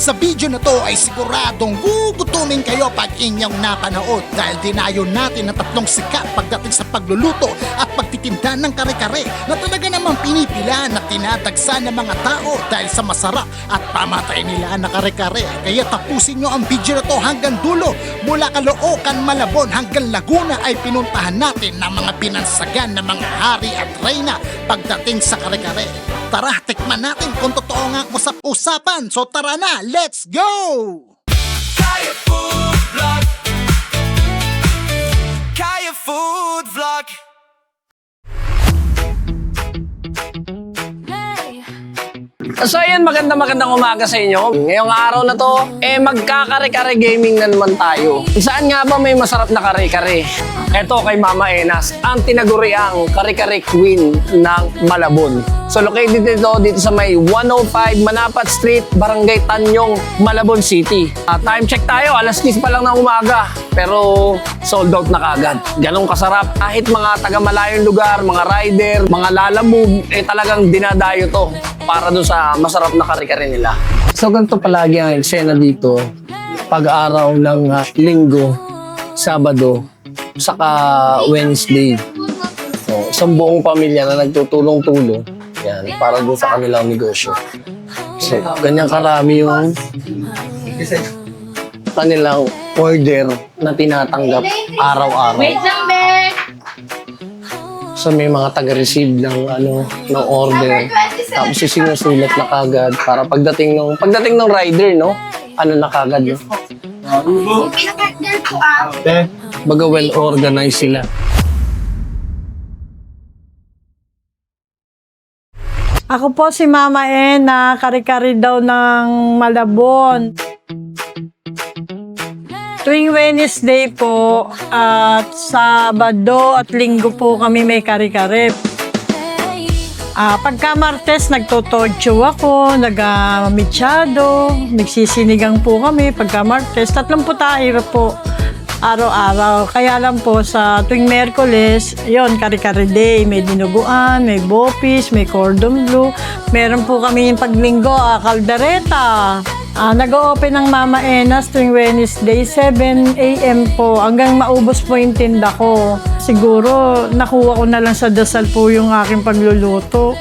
Sa video na to ay siguradong gugutumin kayo pag inyong napanood dahil dinayo natin ang tatlong sikat pagdating sa pagluluto at pagtitinda ng kare-kare na talaga namang pinipila na tinatagsa ng mga tao dahil sa masarap at pamatay nila na kare-kare. Kaya tapusin nyo ang video na to hanggang dulo. Mula Caloocan, Malabon hanggang Laguna ay pinuntahan natin ng mga binansagan ng mga hari at reyna pagdating sa kare-kare. Tara, tikman natin kung totoo nga usap-usapan. So tara na, let's go! Kaya Food Vlog. Kaya Food Vlog. So ayan, magandang umaga sa inyo. Ngayong araw na to, magkakare-kare gaming na naman tayo. Saan nga ba may masarap na kare-kare? Ito kay Mama Enas, ang tinaguriang kare-kare queen ng Malabon. So located dito sa may 105 Manapat Street, Barangay Tanyong, Malabon City. Time check tayo, alas 10 pa lang ng umaga. Pero sold out na kagad. Ganong kasarap. Kahit mga taga-malayong lugar, mga rider, mga lalamove, talagang dinadayo to para doon sa masarap na kare-kare nila. So ganito palagi ang eksena dito pag-araw ng Linggo, Sabado, saka Wednesday. So, isang buong pamilya na nagtutulong-tulong yan, para doon sa kanilang negosyo. So, ganyan karami yung kanilang order na tinatanggap araw-araw. Wait lang, Bek! So may mga taga-receive ng ng order. Tapos sinusulat na kagad para pagdating ng rider, no? Na kagad, no? Pinaka-order ko Baga well organized sila. Ako po si Mama Ena, kare-kare daw ng Malabon. Tuwing Wednesday po at Sabado at Linggo po kami may kare-kare. Pagka Martes, nagtotorcho ako, nag-mitsado, nagsisinigang po kami. Pagka Martes, 30 tayo po araw-araw. Kaya lang po sa tuwing Merkules, yon kare-kare day. May dinuguan, may bopis, may cordon bleu. Meron po kami yung paglinggo, kaldereta. Nag-o-open ng Mama Enas tuwing Wednesday, 7 a.m. po, hanggang maubos po yung tinda ko. Siguro, nakuha ko na lang sa dasal po yung aking pagluluto.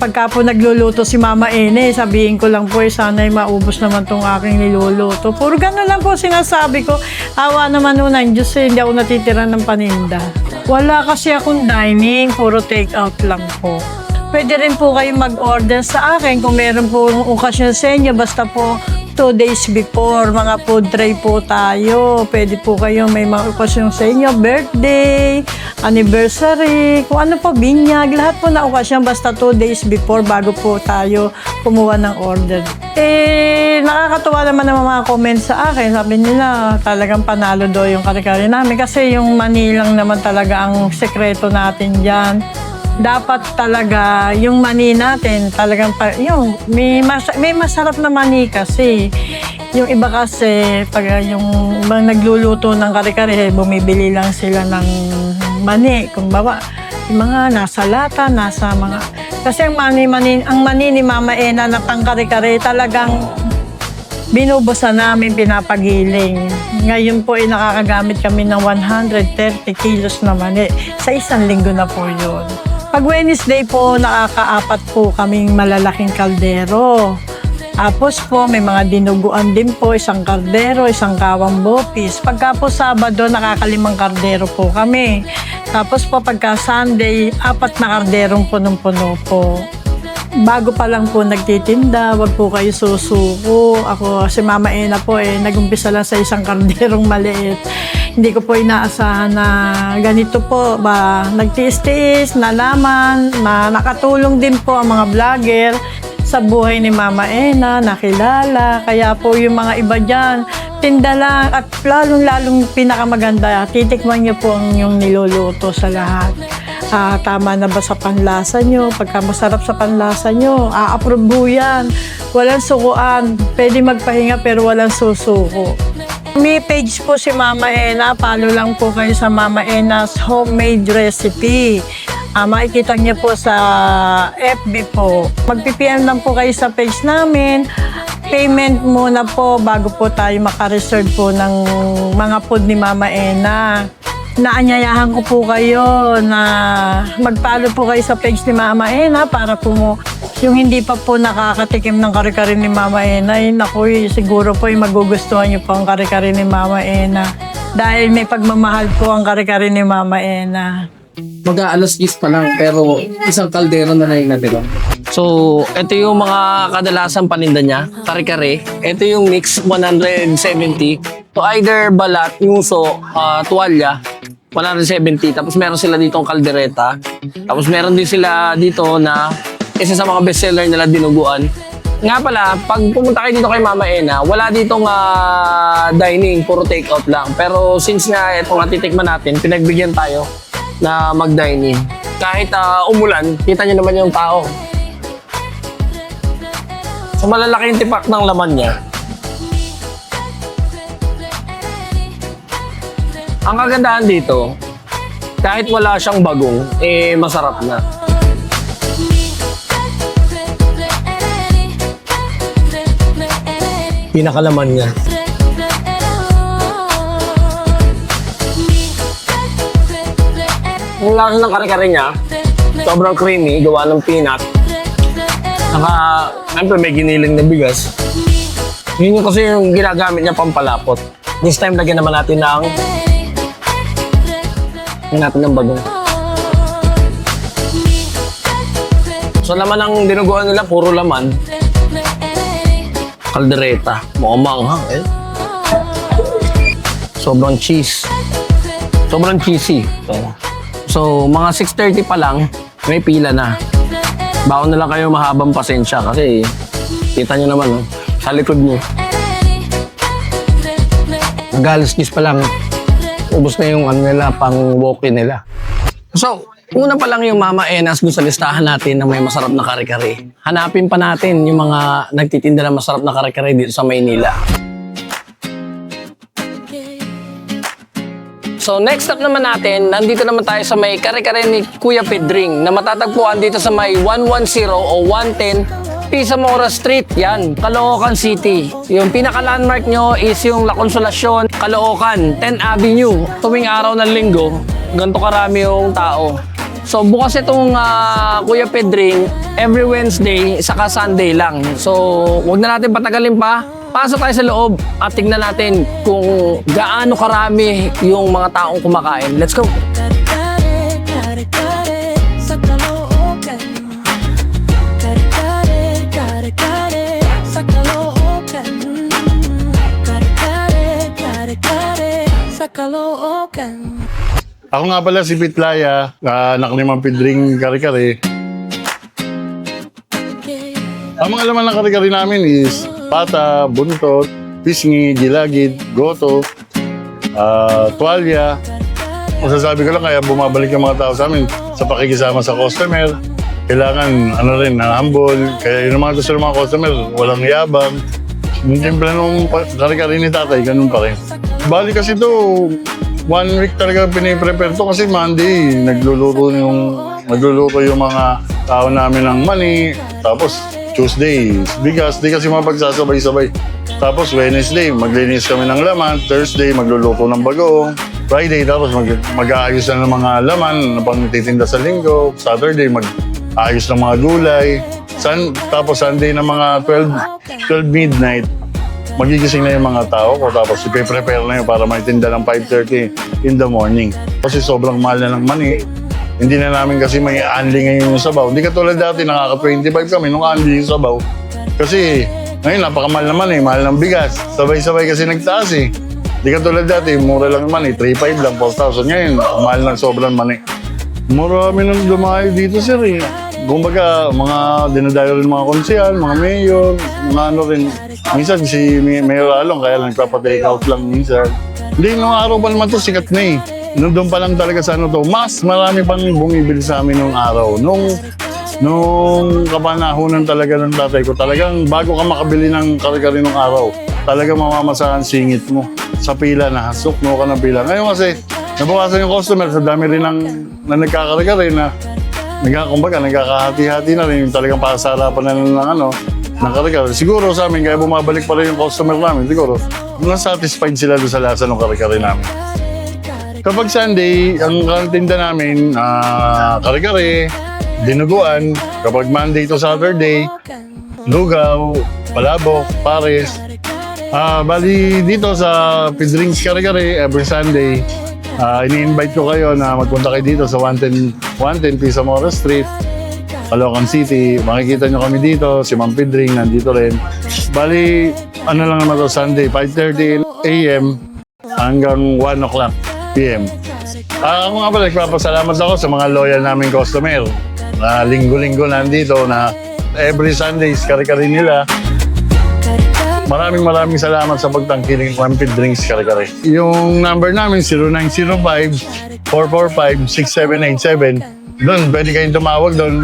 Pagka po nagluluto si Mama Ene, sabihin ko lang po, sana'y maubos naman tong aking niluluto. Puro gano'n lang po sinasabi ko. Awa naman nun ng Diyos, hindi ako natitira ng paninda. Wala kasi akong dining, puro take out lang po. Pwede rin po kayong mag-order sa akin kung meron po okasyon sa inyo. Basta po 2 days before, mga food tray po tayo. Pwede po kayo may mga okasyon sa inyo. Birthday, anniversary, kung ano po, binyag. Lahat po na okasyon basta 2 days before bago po tayo kumuha ng order. Nakakatuwa naman ang mga comments sa akin. Sabi nila talagang panalo daw yung kare-kare namin. Kasi yung manilang naman talaga ang sekreto natin dyan. Dapat talaga yung mani natin talagang yung may masarap na mani kasi yung iba kasi pag yung ibang nagluluto ng kare-kare bumibili lang sila ng mani kung bawa yung mga nasa lata nasa mga kasi ang mani ni Mama Ena na pang kare-kare talagang binubusan namin, pinapagiling. Ngayon po ay nakakagamit kami ng 130 kilos na mani sa isang linggo na po yun. Pag Wednesday po, nakaka-4 po kaming malalaking kaldero. Tapos po, may mga dinuguan din po, isang kaldero, isang kawang bopis. Pagka po Sabado, nakaka-5 kaldero po kami. Tapos po, pagka Sunday, 4 na kalderong punong-puno po. Bago pa lang po nagtitinda, wag po kayo susuko. Ako, si Mama Ena po, nag-umpisa lang sa isang kalderong maliit. Hindi ko po inaasahan na ganito po ba nagtiis-tiis, nalaman, na nakatulong din po ang mga vlogger sa buhay ni Mama Ena, nakilala. Kaya po yung mga iba dyan, tinda lang at lalong-lalong pinakamaganda, titikman niyo po ang yung niluluto sa lahat. Tama na ba sa panlasa nyo? Pagka masarap sa panlasa nyo, a-approve po yan. Walang sukuan. Pwede magpahinga pero walang susuko. May page po si Mama Ena. Follow lang po kayo sa Mama Ena's Homemade Recipe. Makikita niyo po sa FB po. Mag-PPM lang po kayo sa page namin. payment muna po bago po tayo makareserve po ng mga food ni Mama Ena. Naanyayahan ko po kayo na mag-follow po kayo sa page ni Mama Ena para po yung hindi pa po nakakatikim ng kare-kare ni Mama Ena, naku, siguro po magugustuhan niyo po ang kare-kare ni Mama Ena. Dahil may pagmamahal po ang kare-kare ni Mama Ena. Mag-aalas 10 pa lang pero isang kaldero na yung natira. So, ito yung mga kadalasan paninda niya, kare-kare. Ito yung mix 170. So, either balat, nguso, tuwalya, 170. Tapos meron sila ditong kaldereta. Tapos meron din sila dito na isa sa mga bestseller nila, dinuguan. Nga pala, pag pumunta kayo dito kay Mama Ena, wala ditong dining, puro take out lang. Pero since nga itong natitikman natin, pinagbigyan tayo na mag-dining. Kahit umulan, kita nyo naman yung tao. So malalaki yung tipak ng laman niya. Ang kagandahan dito, kahit wala siyang bagong, masarap na. Pinakalaman niya. Ang lasa ng kare-kare niya, sobrang creamy, gawa ng peanut. Siyempre may giniling na bigas. Yun yung kasi yung ginagamit niya pampalapot. This time, lagyan naman natin ng bagong. So laman ng dinuguan nila, puro laman. Kaldereta, mukhang manghang eh. Sobrang cheese. Sobrang cheesy. So mga 6:30 pa lang, may pila na. Baon na lang kayo mahabang pasensya kasi kita nyo naman sa likod nyo. Mag-alas 10 pa lang, ubos na yung nila, pang walk-in nila. So, una pa lang yung Mama Ena's doon sa listahan natin na may masarap na kare-kare. Hanapin pa natin yung mga nagtitinda ng masarap na kare-kare dito sa Maynila. So next up naman natin, nandito naman tayo sa may kare-kare ni Kuya Pedring na matatagpuan dito sa may 110 o 110 Pisamora Street. Yan, Caloocan City. Yung pinaka-landmark nyo is yung La Consolacion, Caloocan, 10 Avenue. Tuwing araw ng linggo, ganito karami yung tao. So bukas itong Kuya Pedring every Wednesday saka Sunday lang. So huwag na natin patagalin pa. Pasok tayo sa loob at tignan natin kung gaano karami yung mga taong kumakain. Let's go! Ako nga pala si Pitlaya, anak ni Mang Pedring Kare-Kare. Ang mga laman ng kare-kare namin is pata, buntot, pisngi, gilagid, goto, tuwalya. Masasabi ko lang kaya bumabalik yung mga tao sa amin sa pakikisama sa customer. Kailangan humble. Kaya yung mga gusto ng mga customer, walang yabang. Yung simple nung kare-kare ni tatay, ganun pa rin. Bali kasi to 1 week talaga piniprepare to kasi Monday nagluluto yung mga tao namin ng mani. Tapos Tuesday, bigas, di kasi mapagsasabay-sabay. Tapos Wednesday, maglinis kami ng laman. Thursday, magluluto ng bagoong. Friday, tapos mag-aayos na ng mga laman na pang-titinda sa linggo. Saturday, mag-aayos ng mga gulay. Tapos Sunday na mga 12 midnight, magigising na yung mga tao ko. Tapos ipe-prepare na yun para maitinda ng 5:30 in the morning. Kasi sobrang mahal na ng mani. Hindi na namin kasi may unli ngayon yung sabaw. Hindi katulad dati, nakaka-25 kami nung unli yung sabaw. Kasi ngayon, napakamahal naman mahal ng bigas. Sabay-sabay kasi nagtaas Hindi katulad dati, mura lang naman 3,500 lang, 4,000. Ngayon, mahal ng sobrang mani. Marami nang dumayo dito, sir Kumbaga, mga dinadayo rin mga konsyal, mga mayor, mga ano rin. Minsan si Mayor Along, kaya lang nagpapa-take out lang minsan. Hindi, nung araw pa naman to sikat na Doon pa lang talaga sa mas marami pang bumibili sa amin nung araw. Nung kapanahonan talaga ng tatay ko, talagang bago ka makabili ng kare-kare nung araw, talagang mamamasahan singit mo. Sa pila na, sukno ka ng pila. Ngayon kasi, nabawasan yung customer sa dami rin na nagkakare-kare na kumbaga, nagkakahati-hati na rin. Yung talagang para sa harapan na ng ng kare-kare. Siguro sa amin, kaya bumabalik pa rin yung customer namin. Siguro, na-satisfied sila doon sa lasa ng kare-kare namin. Kapag Sunday, ang tinda namin, kare-kare, dinuguan. Kapag Monday to Saturday, lugaw, palabok, pares. Bali dito sa Pedrings Kare-Kare, every Sunday, ini-invite ko kayo na magpunta kayo dito sa 110 Pisamora Street, Caloocan City. Makikita nyo kami dito, si Ma'am Pedring nandito rin. Bali, ano lang naman to, Sunday, 5:30 a.m. hanggang 1 o'clock p.m. Ako nga pala, nagpapasalamat ako sa mga loyal naming customer na linggo-linggo nandito na every Sundays kare-kare nila. Maraming salamat sa pagtangkiling Rampid Drinks Kare-Kare. Yung number namin, 0905-445-6787. Doon, pwede kayong tumawag doon.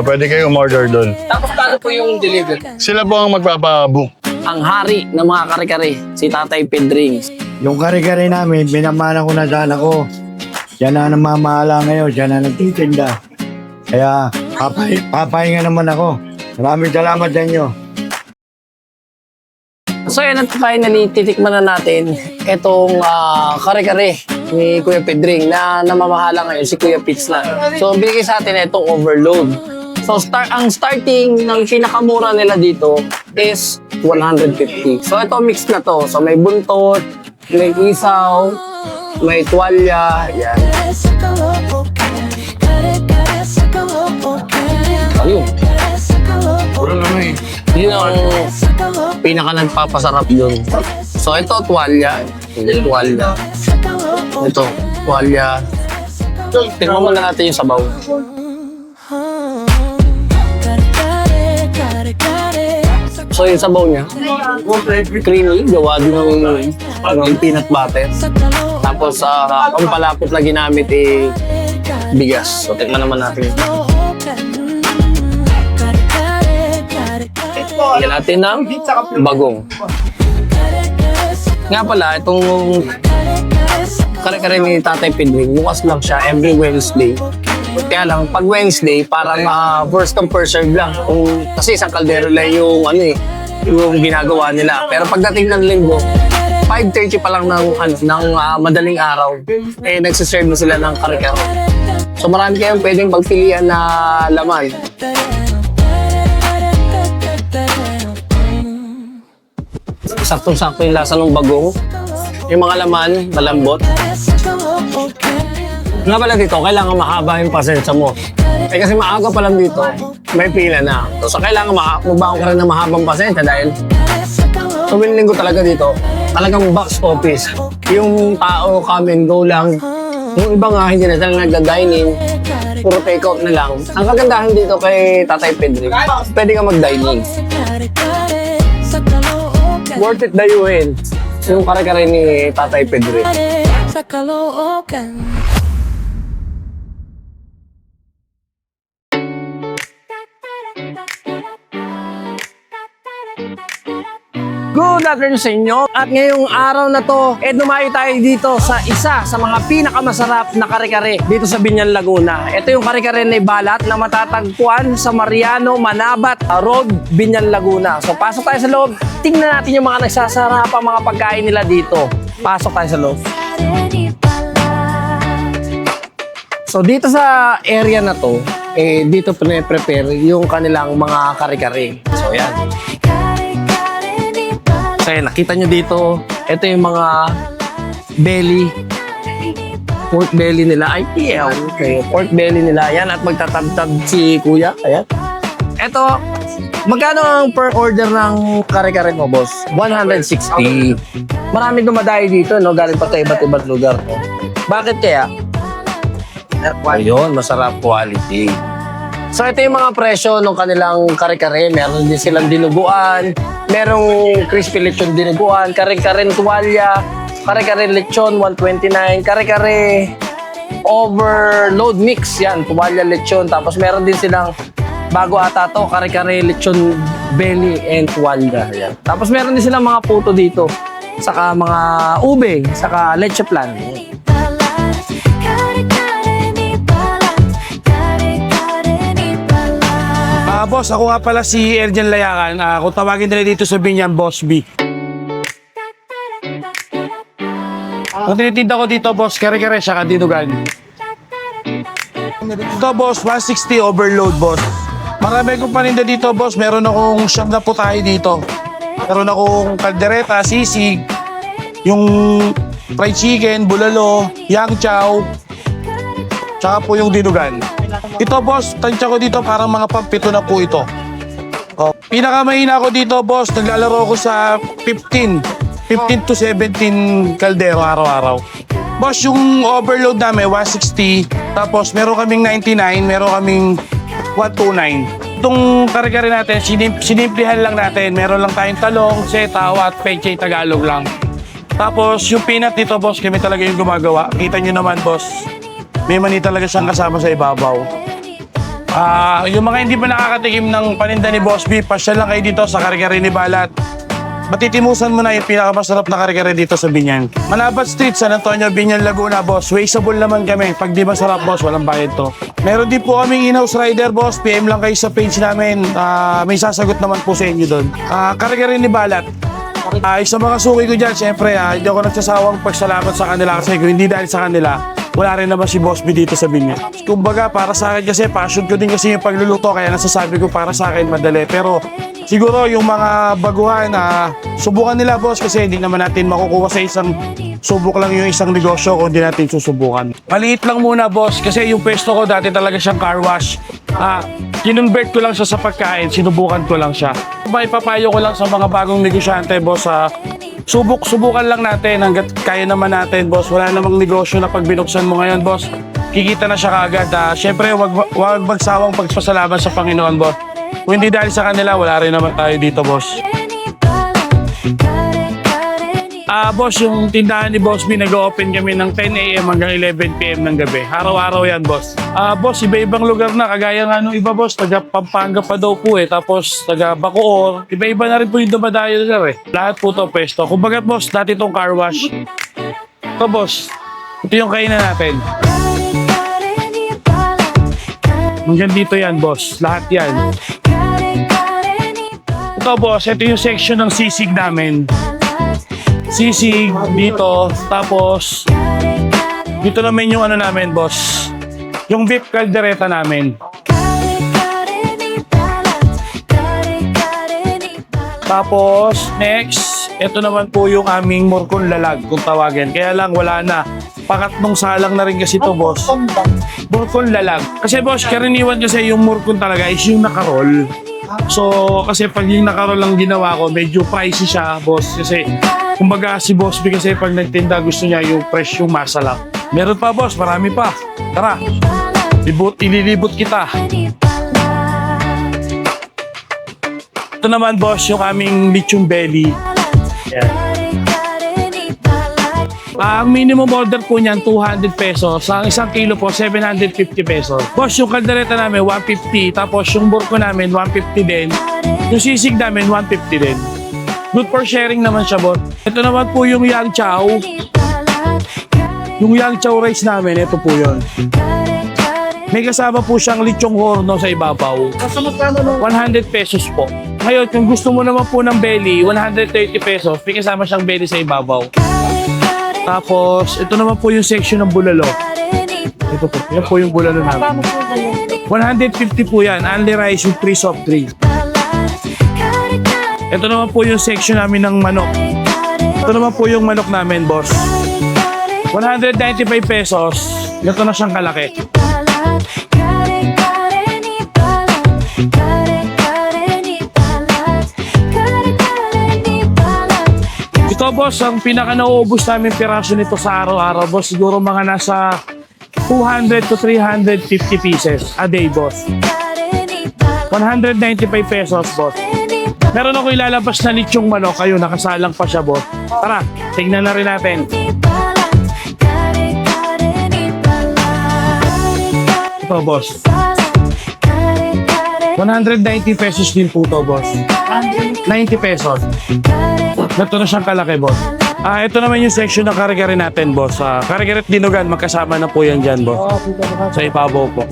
Pwede kayong umorder doon. Tapos paano po yung delivery? Sila po ang magpapabook. Ang hari ng mga kare-kare, si Tatay Pedrings. Yung kare-kare namin, binamana ko na sa anak ko. Siya na namamahala ngayon, siya na nagtitinda. Kaya papahinga naman ako. Maraming salamat sa inyo. So yan, at finally, titikman na natin itong kare-kare ni Kuya Pedring na namamahala ngayon si Kuya Pitts na. So binigay sa atin itong overload. So ang starting ng pinakamura nila dito is 150. So ito mix na to. So may buntot, may isaw, may tuwalya, yan. Ayun. Wala naman eh. Yun ang pinaka nagpapasarap yun. So ito tuwalya. Ito tuwalya. Ito tuwalya. Tingnan mo na natin yung sabaw. So yung sabaw niya, creamy, gawa din ng peanut butter. Tapos ang palapot na ginamit bigas. So tingnan naman natin. Lagyan natin ng bagong. Nga pala, itong kare-kare ni Tatay Pedring, bukas lang siya every Wednesday. Kaya lang, pag Wednesday, parang first come first serve lang. Kasi isang kaldero lang yung ginagawa nila. Pero pagdating ng linggo, 5:30 pa lang ng madaling araw, nagsiserve na sila ng kare-kare. So marami kayong pwedeng pagpilian na laman. Saktong-sakto yung lasa ng bagong. Yung mga laman, malambot. Nga pala dito, kailangan mahaba yung pasensya mo. Kasi maaga pa lang dito, may pila na. So kailangan magbaon ka rin ng mahabang pasensya dahil tuwing linggo talaga dito, talagang box office. Yung tao come and go lang. Yung iba nga, hindi na sila nagda-dining. Puro take-out na lang. Ang kagandahan dito kay Tatay Pedring, pwede ka mag-dining. Worth it dayuhin yung kare-kare ni Tatay Pedring. Good afternoon sa inyo. At ngayong araw na to, dumayo tayo dito sa isa sa mga pinakamasarap na kare-kare dito sa Binyan, Laguna. Ito yung kare-kare ni Balat na matatagpuan sa Mariano, Manabat Road, Binyan, Laguna. So pasok tayo sa loob. Tingnan natin yung mga nagsasarap ang mga pagkain nila dito. Pasok tayo sa loob. So dito sa area na to, dito prepare yung kanilang mga kare-kare. So yan. So yan, nakita nyo dito, ito yung mga belly, pork belly nila. Ay, okay, pork belly nila. Yan, at magtatabtab si Kuya. Ayan. Ito, magkano ang per order ng kare-kare mo, boss? 160. Marami dumadayo dito, no? Galing pa sa iba't ibang lugar. No? Bakit kaya? Ayun, masarap quality. So ito yung mga presyo ng kanilang kare-kare. Meron din silang dinuguan, merong crispy lechon dinuguan, kare-kare tuwalya, kare-kare lechon 129, kare-kare overload mix, yan, tuwalya lechon. Tapos meron din silang bago ata to, kare-kare lechon belly and tuwalya. Yan. Tapos meron din silang mga puto dito, saka mga ube, saka leche plan. Boss, boss, ako nga pala si Erjan Layakan. Kung tawagin nila dito sa Binyan, Boss B. Ang tinitinda ko dito, boss, kare-kare siya kadinugan. Ito, boss, 160 overload, boss. Marami kong paninda dito, boss. Meron akong siyam na putahe dito. Meron akong kaldereta, sisig, yung fried chicken, bulalo, yang chow, tsaka po yung dinugan. Ito, boss, tansya ko dito parang mga pampito na po ito. Oh. Pinakamahina ko dito, boss, naglalaro ko sa 15 to 17 kaldero araw-araw. Boss, yung overload namin, 160. Tapos meron kaming 99, meron kaming 129. Itong kare-kare natin, sinimplihan lang natin. Meron lang tayong talong, setaw at pechay Tagalog lang. Tapos yung peanut dito, boss, kami talaga yung gumagawa. Kita nyo naman, boss, may mani talaga siyang kasama sa ibabaw. Yung mga hindi pa nakakatikim ng paninda ni Boss B, pasyal lang kayo dito sa kare-kare ni Balat. Matitimusan mo na yung pinakamasarap na kare-kare dito sa Binyan. Manabat Street, San Antonio, Binyan, Laguna, boss. Wasteable naman kami. Pag di masarap, boss, walang bayad to. Meron din po kaming in-house rider, boss. PM lang kayo sa page namin. May sasagot naman po sa inyo doon. Kare-kare ni Balat. Sa mga suki ko dyan, syempre, hindi ako nagsasawang pagsalamat sa kanila kasi kung hindi dahil sa kanila, wala rin naman si Boss B dito sa Binyan. Kumbaga, para sa akin kasi, passion ko din kasi yung pagluluto, kaya nasasabi ko para sa akin madali. Pero siguro yung mga baguhan, subukan nila, boss, kasi hindi naman natin makukuha sa isang subok lang yung isang negosyo kung hindi natin susubukan. Maliit lang muna, boss, kasi yung pwesto ko dati talaga siyang car wash. Kinonvert ko lang siya sa pagkain, sinubukan ko lang siya. May papayo ko lang sa mga bagong negosyante, boss, subukan lang natin hanggat kaya naman natin, boss. Wala namang negosyo na pag binuksan mo ngayon, boss, kikita na siya kaagad. Siyempre, wag magsawang pagpasalamat sa Panginoon, boss. Kung hindi dahil sa kanila, wala rin naman tayo dito, boss. Boss, yung tindahan ni Boss B, nag-open kami ng 10 a.m. hanggang 11 p.m. ng gabi. Araw-araw yan, boss. Boss, iba-ibang lugar na. Kagaya nga nung iba, boss, taga Pampanga pa daw po eh. Tapos taga Bacoor. Iba-iba na rin po yung dumadayo sir eh. Lahat po to pwesto. Kumbaga, boss, dati itong car wash. Ito, boss. Ito yung kainan natin. Hanggang dito yan, boss. Lahat yan. Ito, boss. Ito yung section ng sisig namin. Sisig dito, tapos dito naman yung ano namin, boss, yung beef caldereta namin. Tapos next, ito naman po yung aming murkon lalag kung tawagin. Kaya lang wala na, pangatlong salang na rin kasi to, boss. Murkon lalag. Kasi, boss, karaniwan kasi yung murkon talaga is yung nakarol. So kasi pag yung nakarol lang ginawa ko, medyo pricey siya, boss, kasi kumbaga si Boss B kasi pag nagtinda gusto niya yung fresh yung masa lang. Meron pa, boss, marami pa. Tara, ililibot kita. Ito naman, boss, yung aming lechon belly. Yan. Ang minimum order po niyan 200 pesos. Ang isang kilo po 750 pesos. Boss, yung kaldereta namin 150, tapos yung burko namin 150 din. Yung sisig namin 150 din. Good for sharing naman siya, boss. Ito naman po yung yang chow. Yung yang chow rice namin, ito po yun. May kasama po siyang lechong horno sa ibabaw. 100 pesos po. Ngayon, kung gusto mo naman po ng belly, 130 pesos. May kasama siyang belly sa ibabaw. Tapos, ito naman po yung section ng bulalo. Ito po, yan po yung bulalo namin. 150 po yan. Only rice with free soft drink. Ito naman po yung section namin ng manok. Ito naman po yung manok namin, boss. 195 pesos. Ito na siyang kalaki. Ito, boss, ang pinaka nauubos namin piraso nito sa araw-araw, boss, siguro mga nasa 200 to 350 pieces a day, boss. 195 pesos, boss. Meron ako ilalabas na lechong manok. Ayun, nakasalang pa siya, boss. Tara, tignan na rin natin. Ito, boss. 190 pesos din po to, boss. 90 pesos. Ito na siyang kalaki, boss. Ito naman yung section ng kare-kare natin, boss. Kare-kare at dinugan, magkasama na po yan dyan, boss. Sa ibabaw po.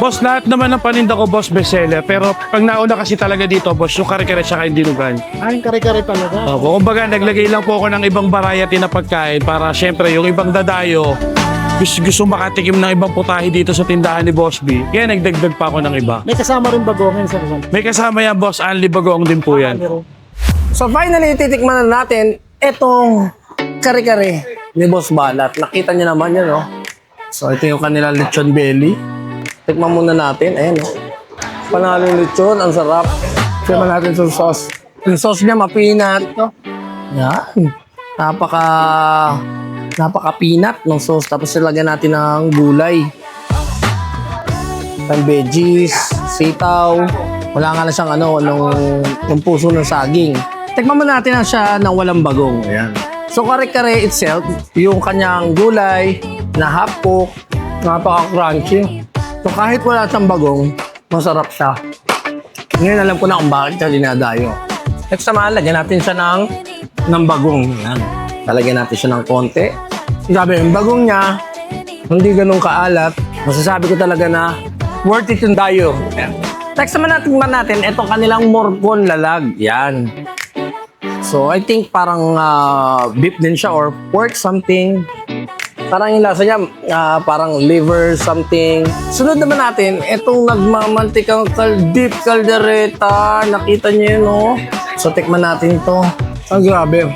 Boss, lahat naman ng paninda ko, boss, bestseller. Pero pag nauna kasi talaga dito, boss, yung kare-kare tsaka yung dinugan. Ay, kare-kare talaga. Opo, kumbaga, naglagay lang po ako ng ibang variety na pagkain para syempre yung ibang dadayo gusto makatikim ng ibang putahe dito sa tindahan ni Boss B. Kaya nagdagdag pa ako ng iba. May kasama rin bagongin sa Luzon. May kasama yan, boss. Anli Bagoong din po yan. So finally, titikman na natin itong kare-kare ni Boss Balat. Nakita niyo naman yan, no? So ito yung kanilang lechon belly. Tikman muna natin. Ayan, no? Panalo yung lechon. Ang sarap. Tikman natin sa sauce. Yung sauce niya, mapinat. No? Yan. Napaka-peanut ng sauce. Tapos nilagyan natin ng gulay. Ng veggies, sitaw. Wala nga na siyang ng puso ng saging. Tikman mo natin na siya ng walang bagong. Ayan. So kare-kare itself, yung kanyang gulay na half cook, napaka-crunchy. So kahit wala siyang bagong, masarap siya. Ngayon alam ko na kung bakit siya dinadayo. Next naman, lagyan natin siya ng bagong. Ayan. Lalagyan natin siya ng konti. Sabi, yung bagong niya, hindi ganun kaalat. Masasabi ko talaga na worth it yung dayo. Ayan. Next naman natin, itong kanilang morcon lalag. Yan. So, I think parang beef din siya or pork something. Parang yung lasa niya, parang liver something. Sunod naman natin, itong nagmamantikang beef caldereta. Nakita niyo yun, no? So, tikman natin ito. Ang grabe.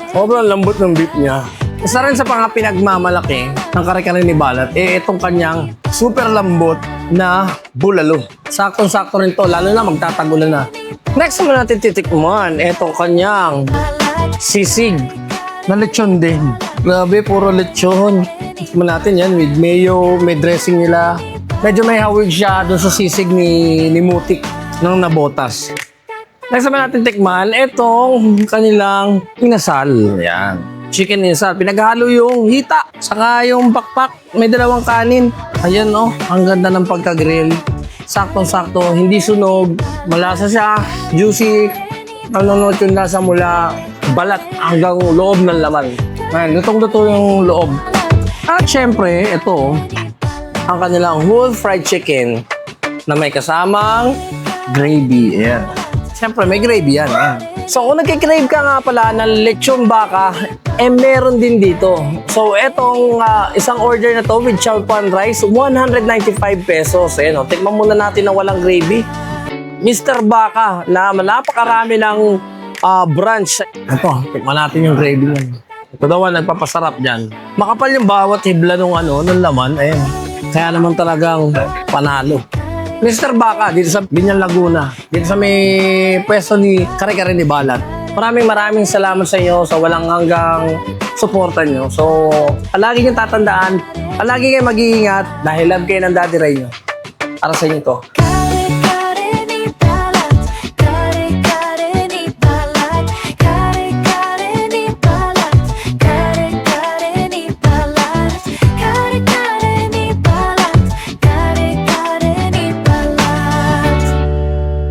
Sobrang lambot ng beef niya. Isa rin sa mga pinagmamalaki ng kare-kare ni Balat, itong kanyang super lambot na bulalo. Saktong-sakto rin to, lalo na magtatagulan na. Next naman natin titikman, itong kanyang sisig na lechon din. Grabe, puro lechon. Tikman natin yan with mayo, may dressing nila. Medyo may hawig siya doon sa sisig ni Mutik ng nabotas. Next naman natin tikman, itong kanilang inasal. Yan. Chicken inasal. Pinaghalo yung hita, saka yung pakpak. May dalawang kanin. Ayan, oh. Ang ganda ng pagka-grill. Saktong-sakto, hindi sunog. Malasa siya, juicy. Nanunod yung lasa mula balat hanggang loob ng laman. Ayan, lutong-luto yung loob. At syempre, ito, ang kanilang whole fried chicken na may kasamang gravy. Ayan. Siyempre, may gravy yan. So, kung nagkikrave ka nga pala ng lechon baka, meron din dito. So, etong isang order na to with chow pan rice, 195 pesos. Ayan, tikman muna natin na walang gravy. Mr. Baka, na napakarami ng branch. Ito, tikman natin yung gravy niyan. Ito daw ang nagpapasarap dyan. Makapal yung bawat hibla ng laman. Ayan. Kaya naman talagang panalo. Mr. Baka, dito sa Binyan, Laguna. Dito sa may pwesto ni kare-kare ni Balat. Maraming salamat sa inyo sa walang hanggang suporta nyo. So, palagi nyo tatandaan, palagi kayo mag-iingat dahil love kayo ng Daddy Ray nyo. Para sa inyo to.